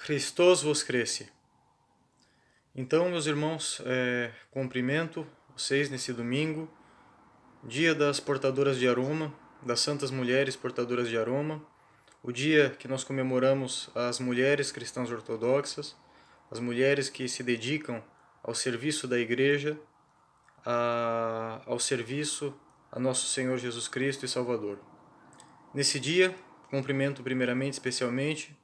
Christos vos cresce. Então, meus irmãos, cumprimento vocês nesse domingo, dia das portadoras de aroma, das santas mulheres portadoras de aroma, o dia que nós comemoramos as mulheres cristãs ortodoxas, as mulheres que se dedicam ao serviço da Igreja, ao serviço a nosso Senhor Jesus Cristo e Salvador. Nesse dia, cumprimento primeiramente, especialmente,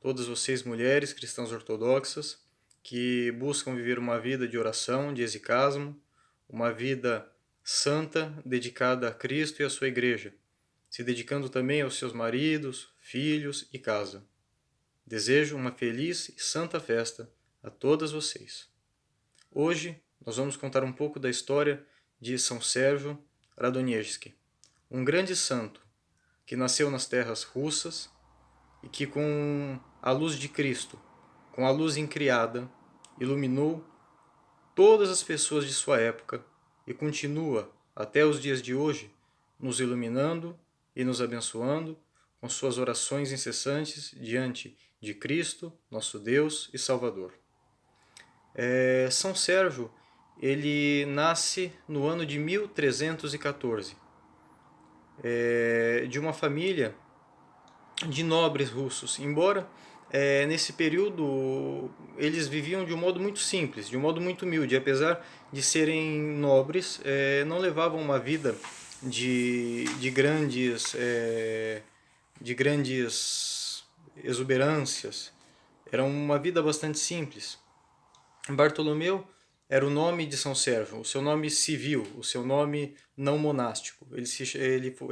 todas vocês mulheres cristãs ortodoxas que buscam viver uma vida de oração, de exicasmo, uma vida santa, dedicada a Cristo e à sua Igreja, se dedicando também aos seus maridos, filhos e casa. Desejo uma feliz e santa festa a todas vocês. Hoje nós vamos contar um pouco da história de São Sérgio Radonежский, um grande santo que nasceu nas terras russas e que com a luz de Cristo, com a luz incriada, iluminou todas as pessoas de sua época e continua até os dias de hoje nos iluminando e nos abençoando com suas orações incessantes diante de Cristo, nosso Deus e Salvador. São Sérgio, ele nasce no ano de 1314, de uma família de nobres russos, embora nesse período eles viviam de um modo muito simples, de um modo muito humilde, apesar de serem nobres, não levavam uma vida de grandes exuberâncias, era uma vida bastante simples. Bartolomeu era o nome de São Sérgio, o seu nome civil, o seu nome não monástico. Ele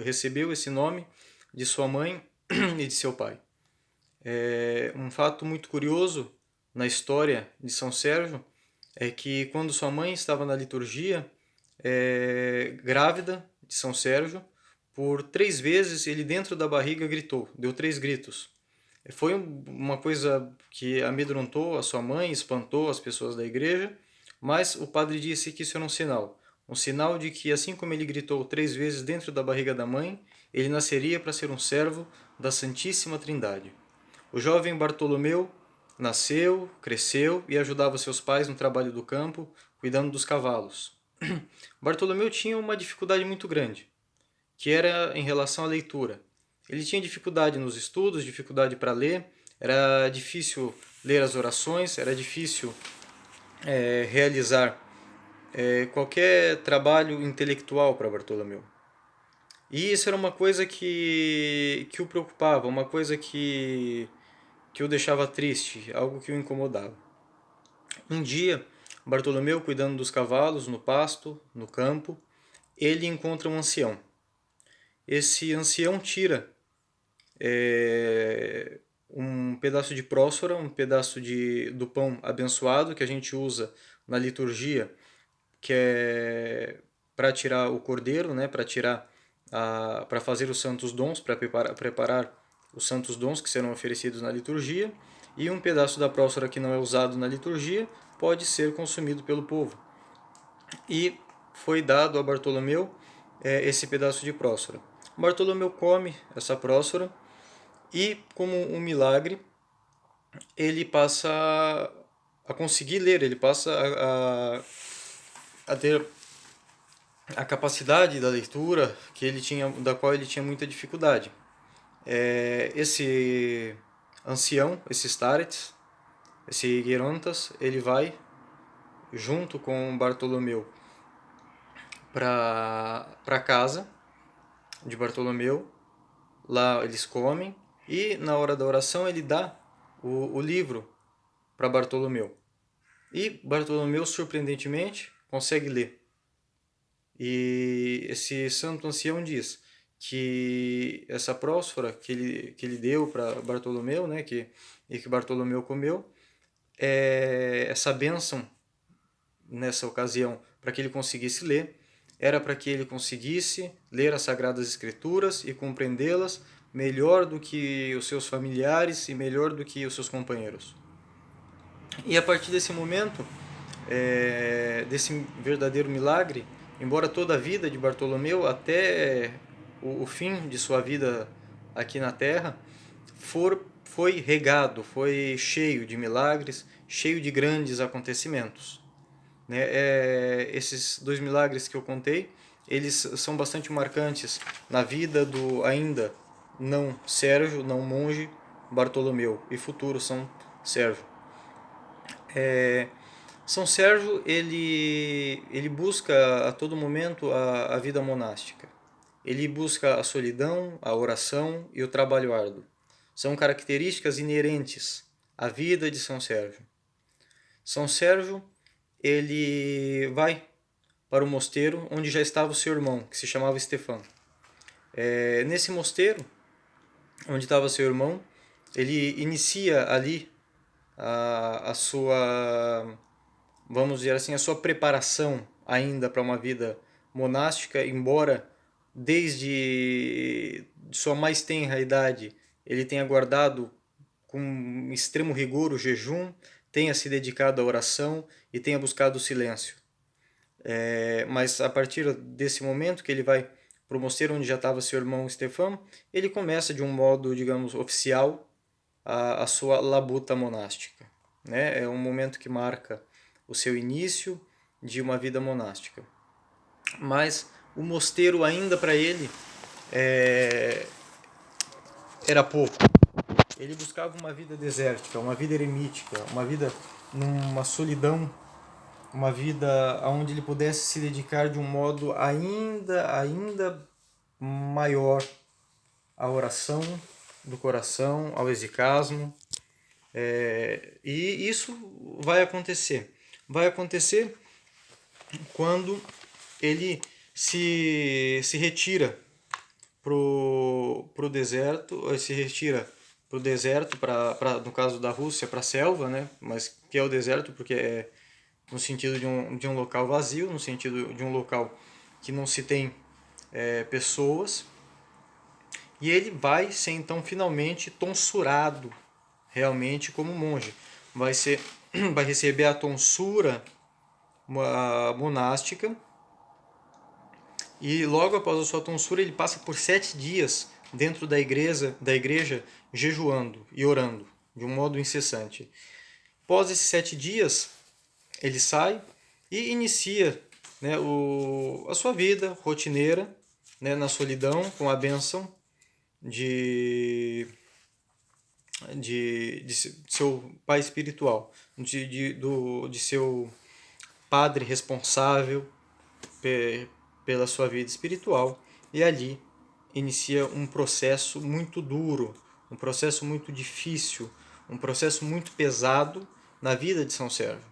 recebeu esse nome de sua mãe e de seu pai. Um fato muito curioso na história de São Sérgio é que quando sua mãe estava na liturgia, grávida de São Sérgio, por 3 vezes ele dentro da barriga gritou, deu 3 gritos. Foi uma coisa que amedrontou a sua mãe, espantou as pessoas da igreja, mas o padre disse que isso era um sinal de que assim como ele gritou 3 vezes dentro da barriga da mãe, ele nasceria para ser um servo da Santíssima Trindade. O jovem Bartolomeu nasceu, cresceu e ajudava seus pais no trabalho do campo, cuidando dos cavalos. Bartolomeu tinha uma dificuldade muito grande, que era em relação à leitura. Ele tinha dificuldade nos estudos, dificuldade para ler, era difícil ler as orações, era difícil realizar qualquer trabalho intelectual para Bartolomeu. E isso era uma coisa que o preocupava, uma coisa que o deixava triste, algo que o incomodava. Um dia, Bartolomeu, cuidando dos cavalos, no pasto, no campo, ele encontra um ancião. Esse ancião tira um pedaço de prósfora, um pedaço do pão abençoado que a gente usa na liturgia, que é para tirar o cordeiro, né, para fazer os santos dons, para preparar os santos dons que serão oferecidos na liturgia, e um pedaço da prósfora que não é usado na liturgia pode ser consumido pelo povo. E foi dado a Bartolomeu esse pedaço de prósfora. Bartolomeu come essa prósfora e, como um milagre, ele passa a conseguir ler, ele passa a ter a capacidade da leitura da qual ele tinha muita dificuldade. Esse ancião, esse starets, esse Gerontas, ele vai junto com Bartolomeu para casa de Bartolomeu. Lá eles comem e na hora da oração ele dá o livro para Bartolomeu. E Bartolomeu, surpreendentemente, consegue ler. E esse santo ancião diz que essa prósfora que ele deu para Bartolomeu, né, que Bartolomeu comeu, essa bênção nessa ocasião para que ele conseguisse ler, era para que ele conseguisse ler as Sagradas Escrituras e compreendê-las melhor do que os seus familiares e melhor do que os seus companheiros. E a partir desse momento, desse verdadeiro milagre, embora toda a vida de Bartolomeu, até o fim de sua vida aqui na Terra, foi regado, foi cheio de milagres, cheio de grandes acontecimentos. Né? Esses 2 milagres que eu contei, eles são bastante marcantes na vida do ainda não Sérgio, não monge, Bartolomeu, e futuro São Sérgio. São Sérgio, ele busca a todo momento a vida monástica. Ele busca a solidão, a oração e o trabalho árduo. São características inerentes à vida de São Sérgio. São Sérgio, ele vai para o mosteiro onde já estava o seu irmão, que se chamava Estefão. Nesse mosteiro, onde estava seu irmão, ele inicia ali a sua, vamos dizer assim, a sua preparação ainda para uma vida monástica, embora desde sua mais tenra idade ele tenha guardado com extremo rigor o jejum, tenha se dedicado à oração e tenha buscado o silêncio. Mas a partir desse momento que ele vai para o mosteiro onde já estava seu irmão Estefão, ele começa de um modo, digamos, oficial a sua labuta monástica. Né? É um momento que marca o seu início de uma vida monástica. Mas o mosteiro ainda para ele era pouco. Ele buscava uma vida desértica, uma vida eremítica, uma vida numa solidão, uma vida onde ele pudesse se dedicar de um modo ainda maior à oração do coração, ao exicasmo. E isso vai acontecer. Vai acontecer quando ele se retira pro deserto, se retira pro deserto, no caso da Rússia, para a selva, né? Mas que é o deserto porque é no sentido de um local vazio, no sentido de um local que não se tem pessoas. E ele vai ser então finalmente tonsurado realmente como monge. Vai receber a tonsura monástica. E logo após a sua tonsura ele passa por 7 dias dentro da igreja jejuando e orando de um modo incessante. Após esses 7 dias ele sai e inicia, né, a sua vida rotineira, né, na solidão, com a bênção de seu pai espiritual, de seu padre responsável pela sua vida espiritual, e ali inicia um processo muito duro, um processo muito difícil, um processo muito pesado na vida de São Sérgio.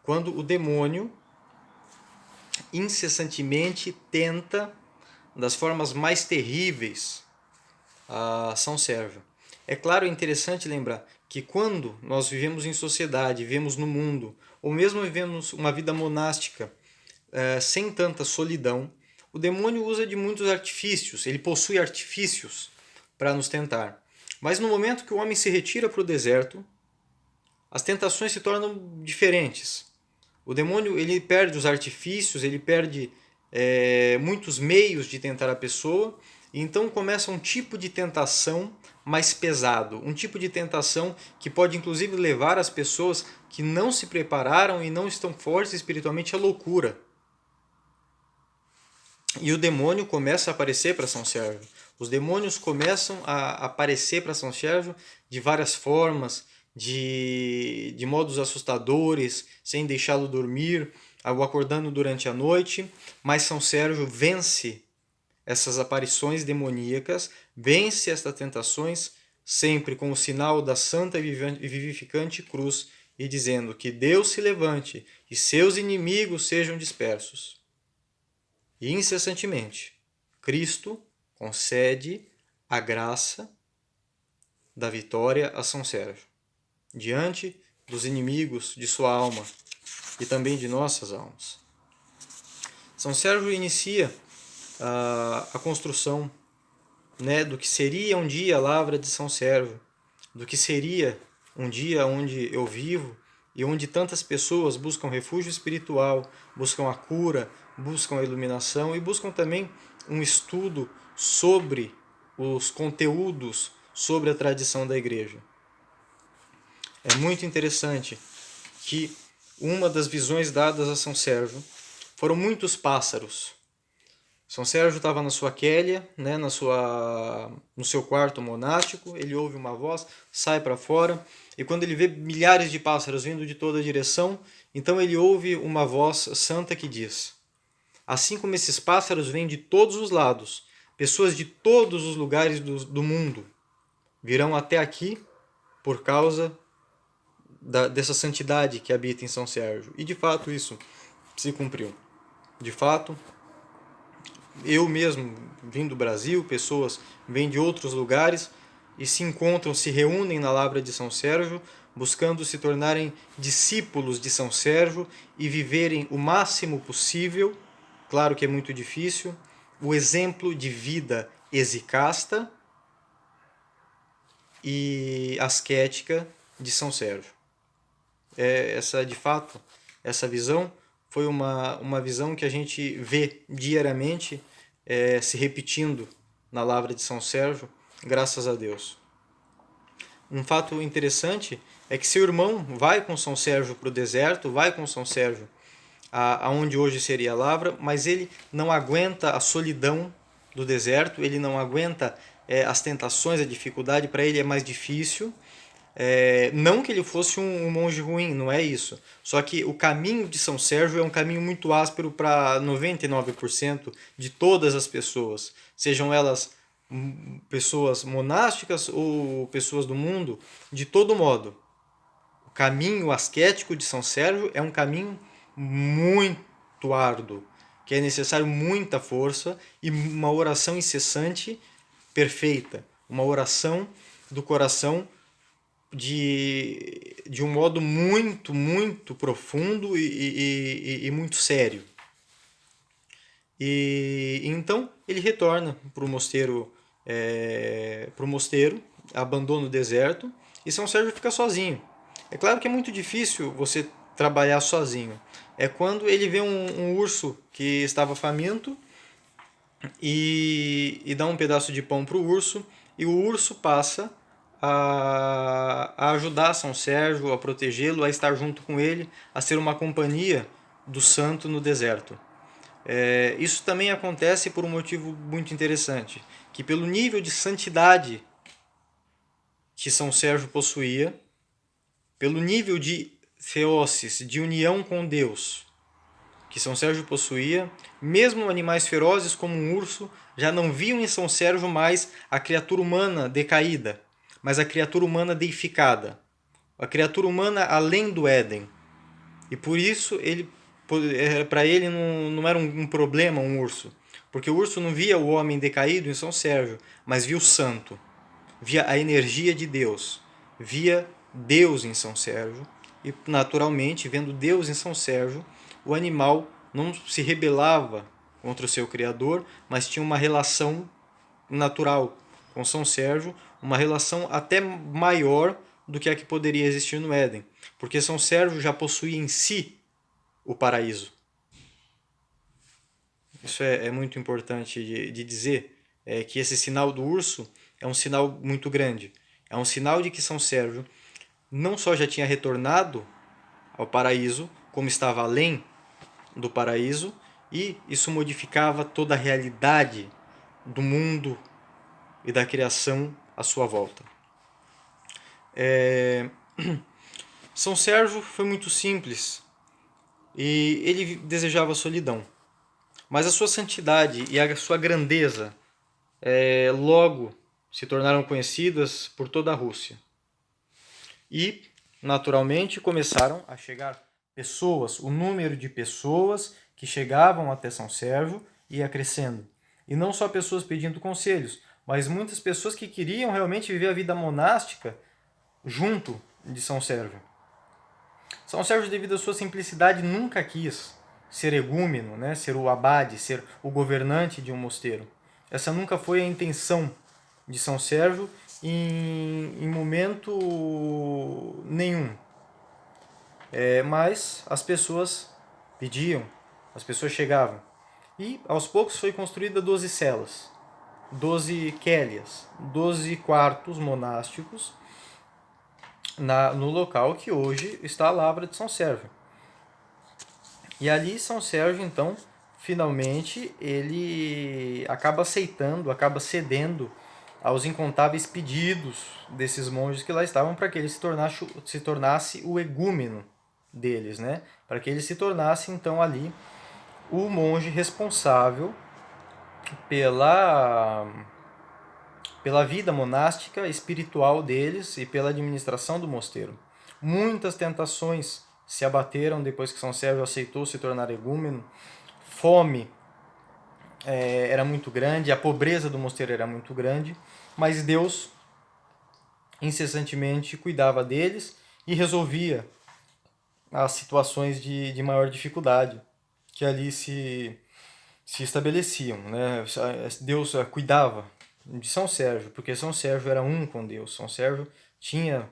Quando o demônio incessantemente tenta, das formas mais terríveis, a São Sérgio. É claro, é interessante lembrar que quando nós vivemos em sociedade, vivemos no mundo, ou mesmo vivemos uma vida monástica sem tanta solidão, o demônio usa de muitos artifícios, ele possui artifícios para nos tentar. Mas no momento que o homem se retira para o deserto, as tentações se tornam diferentes. O demônio ele perde os artifícios, ele perde muitos meios de tentar a pessoa, e então começa um tipo de tentação mais pesado, um tipo de tentação que pode inclusive levar as pessoas que não se prepararam e não estão fortes espiritualmente à loucura. E o demônio começa a aparecer para São Sérgio. Os demônios começam a aparecer para São Sérgio de várias formas, de modos assustadores, sem deixá-lo dormir, ou acordando durante a noite. Mas São Sérgio vence essas aparições demoníacas, vence estas tentações, sempre com o sinal da santa e vivificante cruz, e dizendo que Deus se levante e seus inimigos sejam dispersos. E incessantemente, Cristo concede a graça da vitória a São Sérgio, diante dos inimigos de sua alma e também de nossas almas. São Sérgio inicia a construção, né, do que seria um dia a Lavra de São Sérgio, do que seria um dia onde eu vivo e onde tantas pessoas buscam refúgio espiritual, buscam a cura, buscam a iluminação e buscam também um estudo sobre os conteúdos, sobre a tradição da igreja. É muito interessante que uma das visões dadas a São Sérgio foram muitos pássaros. São Sérgio estava na sua quélia, né, no seu quarto monástico, ele ouve uma voz, sai para fora, e quando ele vê milhares de pássaros vindo de toda a direção, então ele ouve uma voz santa que diz: assim como esses pássaros vêm de todos os lados, pessoas de todos os lugares do mundo virão até aqui por causa dessa santidade que habita em São Sérgio. E de fato isso se cumpriu. De fato, eu mesmo vim do Brasil, pessoas vêm de outros lugares e se encontram, se reúnem na Lavra de São Sérgio, buscando se tornarem discípulos de São Sérgio e viverem o máximo possível, claro que é muito difícil, o exemplo de vida exicasta e ascética de São Sérgio. De fato, essa visão foi uma visão que a gente vê diariamente se repetindo na Lavra de São Sérgio, graças a Deus. Um fato interessante é que seu irmão vai com São Sérgio para o deserto, vai com São Sérgio aonde hoje seria a Lavra, mas ele não aguenta a solidão do deserto, ele não aguenta as tentações, a dificuldade, para ele é mais difícil. Não que ele fosse um monge ruim, não é isso. Só que o caminho de São Sérgio é um caminho muito áspero para 99% de todas as pessoas, sejam elas pessoas monásticas ou pessoas do mundo, de todo modo. O caminho ascético de São Sérgio é um caminho muito árduo, que é necessário muita força e uma oração incessante, perfeita, uma oração do coração de um modo muito, muito profundo e muito sério. E então ele retorna para o mosteiro, abandona o deserto e São Sérgio fica sozinho. É claro que é muito difícil você trabalhar sozinho. É quando ele vê um urso que estava faminto e dá um pedaço de pão para o urso, e o urso passa a ajudar São Sérgio, a protegê-lo, a estar junto com ele, a ser uma companhia do santo no deserto. Isso também acontece por um motivo muito interessante, que pelo nível de santidade que São Sérgio possuía, pelo nível de theosis, de união com Deus, que São Sérgio possuía, mesmo animais ferozes como um urso já não viam em São Sérgio mais a criatura humana decaída, mas a criatura humana deificada, a criatura humana além do Éden. E por isso para ele não era um problema um urso, porque o urso não via o homem decaído em São Sérgio, mas via o santo, via a energia de Deus, via Deus em São Sérgio, e naturalmente, vendo Deus em São Sérgio, o animal não se rebelava contra o seu Criador, mas tinha uma relação natural com São Sérgio, uma relação até maior do que a que poderia existir no Éden, porque São Sérgio já possuía em si o paraíso. Isso é muito importante de dizer, que esse sinal do urso é um sinal muito grande. É um sinal de que São Sérgio não só já tinha retornado ao paraíso, como estava além do paraíso, e isso modificava toda a realidade do mundo e da criação à sua volta. São Sérgio foi muito simples e ele desejava a solidão. Mas a sua santidade e a sua grandeza logo se tornaram conhecidas por toda a Rússia. E, naturalmente, começaram a chegar pessoas, o número de pessoas que chegavam até São Sérgio ia crescendo. E não só pessoas pedindo conselhos, mas muitas pessoas que queriam realmente viver a vida monástica junto de São Sérgio. São Sérgio, devido à sua simplicidade, nunca quis ser egúmeno, né? Ser o abade, ser o governante de um mosteiro. Essa nunca foi a intenção de São Sérgio em momento nenhum. Mas as pessoas pediam, as pessoas chegavam. E aos poucos foi construída 12 celas. 12 quelias, 12 quartos monásticos no local que hoje está a Lavra de São Sérgio. E ali São Sérgio, então, finalmente, ele acaba aceitando, acaba cedendo aos incontáveis pedidos desses monges que lá estavam para que ele se tornasse o egúmeno deles, né? Para que ele se tornasse, então, ali o monge responsável pela vida monástica espiritual deles e pela administração do mosteiro. Muitas tentações se abateram depois que São Sérgio aceitou se tornar egúmeno. Fome era muito grande, a pobreza do mosteiro era muito grande, mas Deus incessantemente cuidava deles e resolvia as situações de maior dificuldade que ali se estabeleciam, né? Deus cuidava de São Sérgio, porque São Sérgio era um com Deus. São Sérgio tinha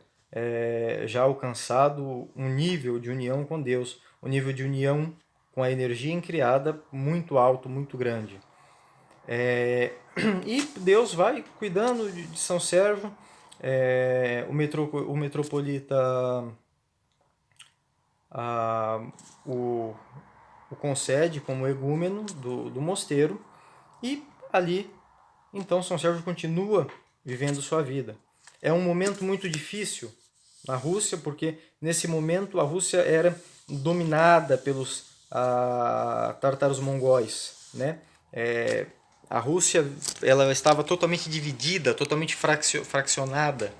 já alcançado um nível de união com Deus, um nível de união com a energia incriada muito alto, muito grande. E Deus vai cuidando de São Sérgio. O metropolita o concede como egúmeno do mosteiro, e ali então São Sérgio continua vivendo sua vida. É um momento muito difícil na Rússia, porque nesse momento a Rússia era dominada pelos tártaros mongóis, né? A Rússia ela estava totalmente dividida, totalmente fraccionada.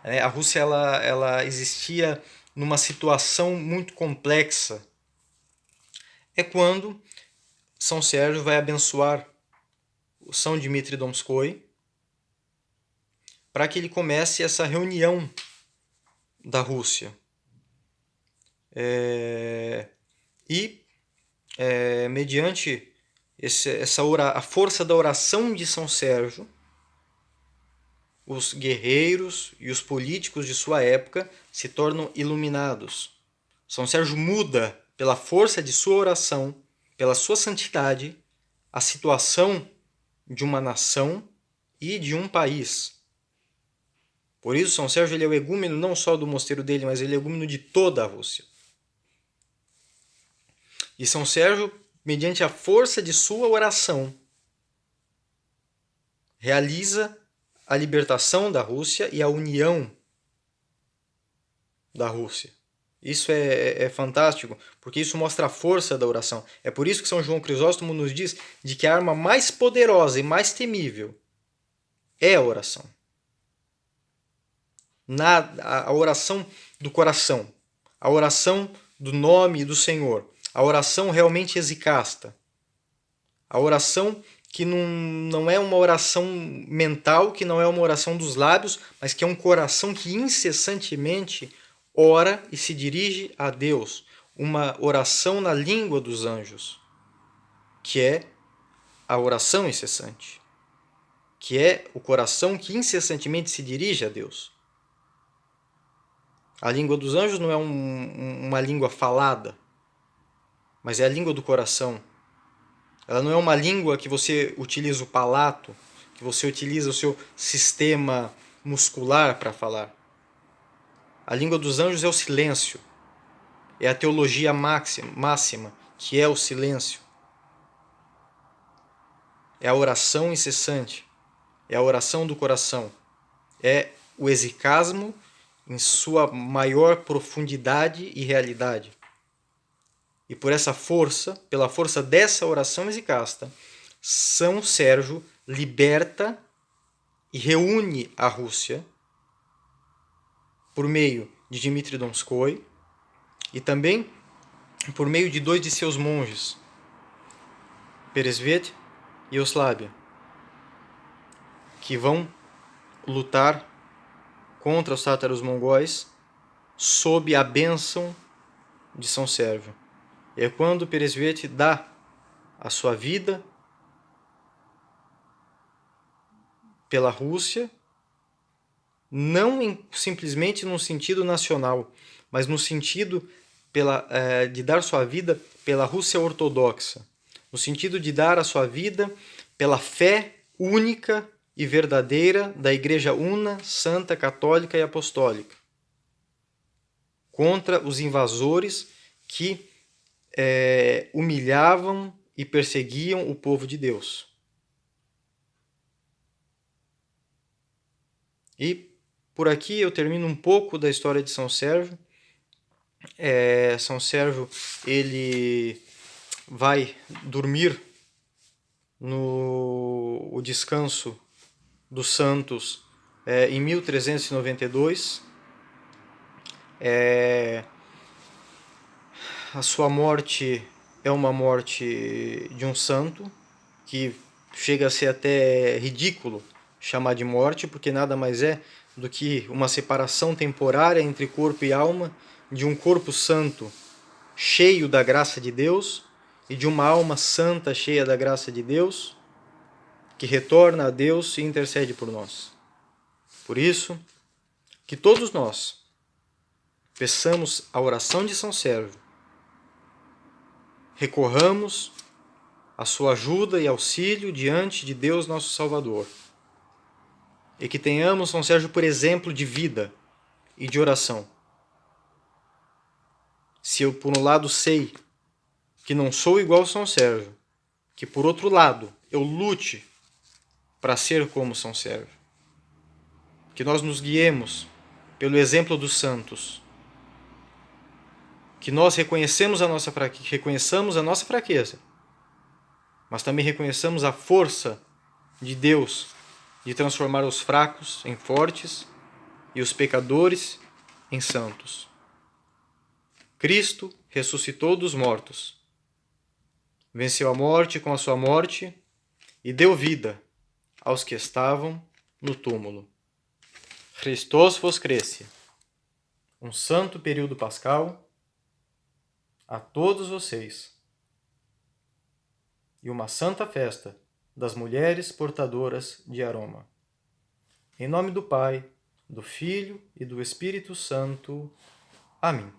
A Rússia ela existia numa situação muito complexa. É quando São Sérgio vai abençoar o São Dmitri Donskoi para que ele comece essa reunião da Rússia. Mediante a força da oração de São Sérgio, os guerreiros e os políticos de sua época se tornam iluminados. São Sérgio muda, pela força de sua oração, pela sua santidade, a situação de uma nação e de um país. Por isso, São Sérgio ele é o egúmeno não só do mosteiro dele, mas ele é o egúmeno de toda a Rússia. E São Sérgio, mediante a força de sua oração, realiza a libertação da Rússia e a união da Rússia. Isso é fantástico, porque isso mostra a força da oração. É por isso que São João Crisóstomo nos diz de que a arma mais poderosa e mais temível é a oração. A oração do coração, a oração do nome do Senhor, a oração realmente exicasta, a oração que não é uma oração mental, que não é uma oração dos lábios, mas que é um coração que incessantemente ora e se dirige a Deus, uma oração na língua dos anjos, que é a oração incessante, que é o coração que incessantemente se dirige a Deus. A língua dos anjos não é uma língua falada, mas é a língua do coração. Ela não é uma língua que você utiliza o palato, que você utiliza o seu sistema muscular para falar. A língua dos anjos é o silêncio. É a teologia máxima, que é o silêncio. É a oração incessante. É a oração do coração. É o exicasmo em sua maior profundidade e realidade. E por essa força, pela força dessa oração exicasta, São Sérgio liberta e reúne a Rússia por meio de Dmitri Donskoi e também por meio de 2 de seus monges, Peresvet e Oslábia, que vão lutar contra os tátaros mongóis sob a bênção de São Sérgio. É quando Peresvet dá a sua vida pela Rússia, não simplesmente no sentido nacional, mas no sentido de dar sua vida pela Rússia ortodoxa, no sentido de dar a sua vida pela fé única e verdadeira da Igreja Una, Santa, Católica e Apostólica, contra os invasores que humilhavam e perseguiam o povo de Deus. E por aqui eu termino um pouco da história de São Sérgio. São Sérgio, ele vai dormir no descanso dos santos em 1392. A sua morte é uma morte de um santo, que chega a ser até ridículo chamar de morte, porque nada mais é do que uma separação temporária entre corpo e alma de um corpo santo cheio da graça de Deus e de uma alma santa cheia da graça de Deus, que retorna a Deus e intercede por nós. Por isso, que todos nós peçamos a oração de São Sérgio, recorramos a sua ajuda e auxílio diante de Deus nosso Salvador, e que tenhamos São Sérgio por exemplo de vida e de oração. Se eu, por um lado, sei que não sou igual a São Sérgio, que, por outro lado, eu lute para ser como São Sérgio. Que nós nos guiemos pelo exemplo dos santos. Que nós reconheçamos a nossa fraqueza, mas também reconheçamos a força de Deus de transformar os fracos em fortes e os pecadores em santos. Cristo ressuscitou dos mortos, venceu a morte com a sua morte e deu vida aos que estavam no túmulo. Christos vos cresce. Um santo período pascal a todos vocês e uma santa festa das mulheres portadoras de aroma. Em nome do Pai, do Filho e do Espírito Santo. Amém.